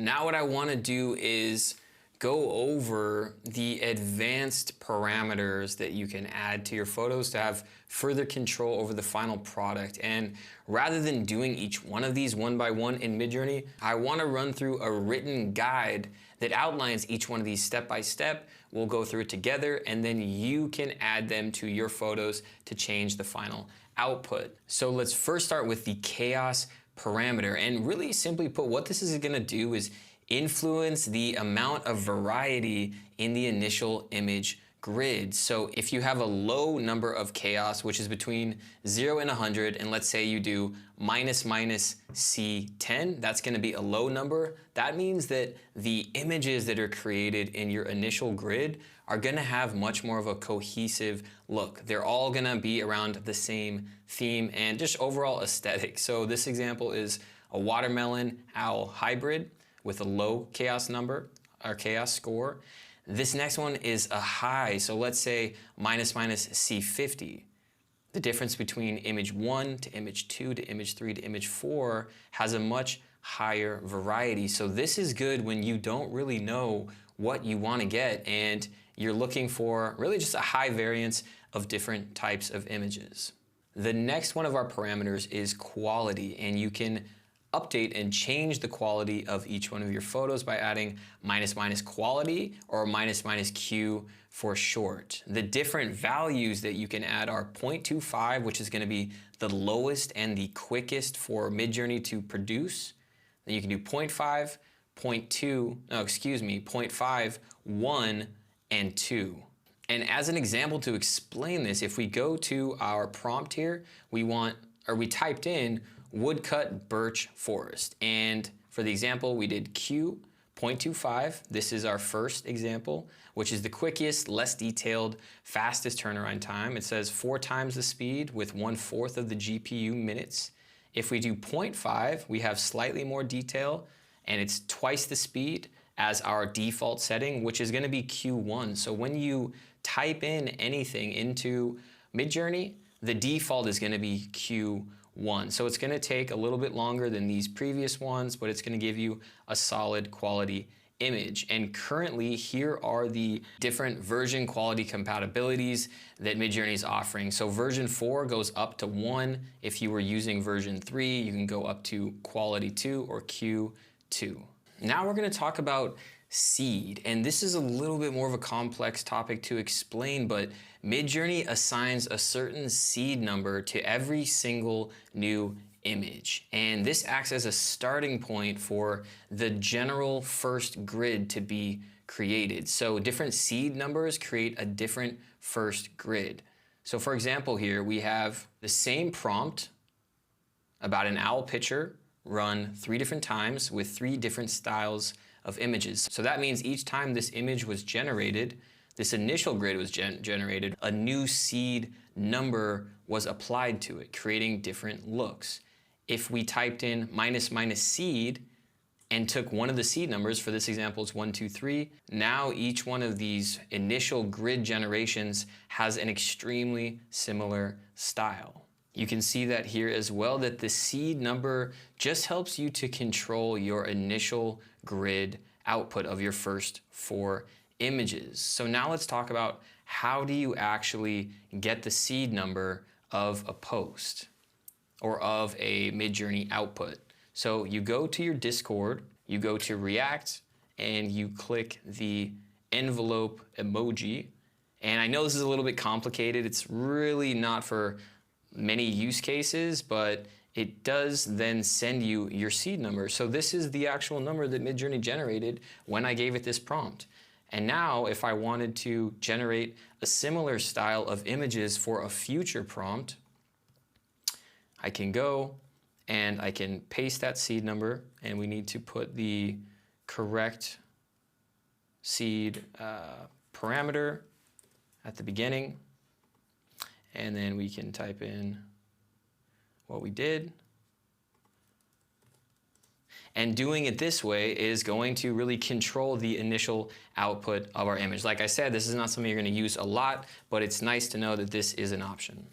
Now what I want to do is go over the advanced parameters that you can add to your photos to have further control over the final product. And rather than doing each one of these one by one in Midjourney, I want to run through a written guide that outlines each one of these step by step. We'll go through it together, and then you can add them to your photos to change the final output. So let's first start with the chaos parameter. And really simply put, what this is going to do is influence the amount of variety in the initial image grid. So if you have a low number of chaos, which is between 0 and 100, and let's say you do minus C10, that's going to be a low number. That means that the images that are created in your initial grid are going to have much more of a cohesive look. They're all going to be around the same theme and just overall aesthetic. So this example is a watermelon owl hybrid with a low chaos number or chaos score. This next one is a high, so let's say minus C50. The difference between image 1 to image 2 to image 3 to image 4 has a much higher variety. So this is good when you don't really know what you want to get and you're looking for really just a high variance of different types of images. The next one of our parameters is quality, and you can update and change the quality of each one of your photos by adding minus quality or minus Q for short. The different values that you can add are 0.25, which is going to be the lowest and the quickest for Midjourney to produce. Then you can do 0.5, 0.5, 1, and 2. And as an example to explain this, if we go to our prompt here, we typed in woodcut birch forest. And for the example, we did Q 0.25. This is our first example, which is the quickest, less detailed, fastest turnaround time. It says 4 times the speed with 1/4 of the GPU minutes. If we do 0.5, we have slightly more detail, and it's twice the speed as our default setting, which is going to be Q1. So when you type in anything into Midjourney, the default is going to be Q1. So it's going to take a little bit longer than these previous ones, but it's going to give you a solid quality image. And currently, here are the different version quality compatibilities that Midjourney is offering. So version 4 goes up to 1. If you were using version 3, you can go up to quality 2 or Q2. Now we're going to talk about seed, and this is a little bit more of a complex topic to explain, but Midjourney assigns a certain seed number to every single new image, and this acts as a starting point for the general first grid to be created. So different seed numbers create a different first grid. So for example, here we have the same prompt about an owl picture run 3 different times with 3 different styles of images. So that means each time this image was generated, this initial grid was generated, a new seed number was applied to it, creating different looks. If we typed in minus seed and took one of the seed numbers, for this example it's 1, 2, 3, now each one of these initial grid generations has an extremely similar style. You can see that here as well, that the seed number just helps you to control your initial grid output of your first 4 images. So now let's talk about how do you actually get the seed number of a post or of a Midjourney output. So you go to your Discord, you go to React, and you click the envelope emoji. And I know this is a little bit complicated. It's really not for many use cases, but it does then send you your seed number. So this is the actual number that Midjourney generated when I gave it this prompt. And now if I wanted to generate a similar style of images for a future prompt, I can go and I can paste that seed number, and we need to put the correct seed parameter at the beginning. And then we can type in what we did. And doing it this way is going to really control the initial output of our image. Like I said, this is not something you're going to use a lot, but it's nice to know that this is an option.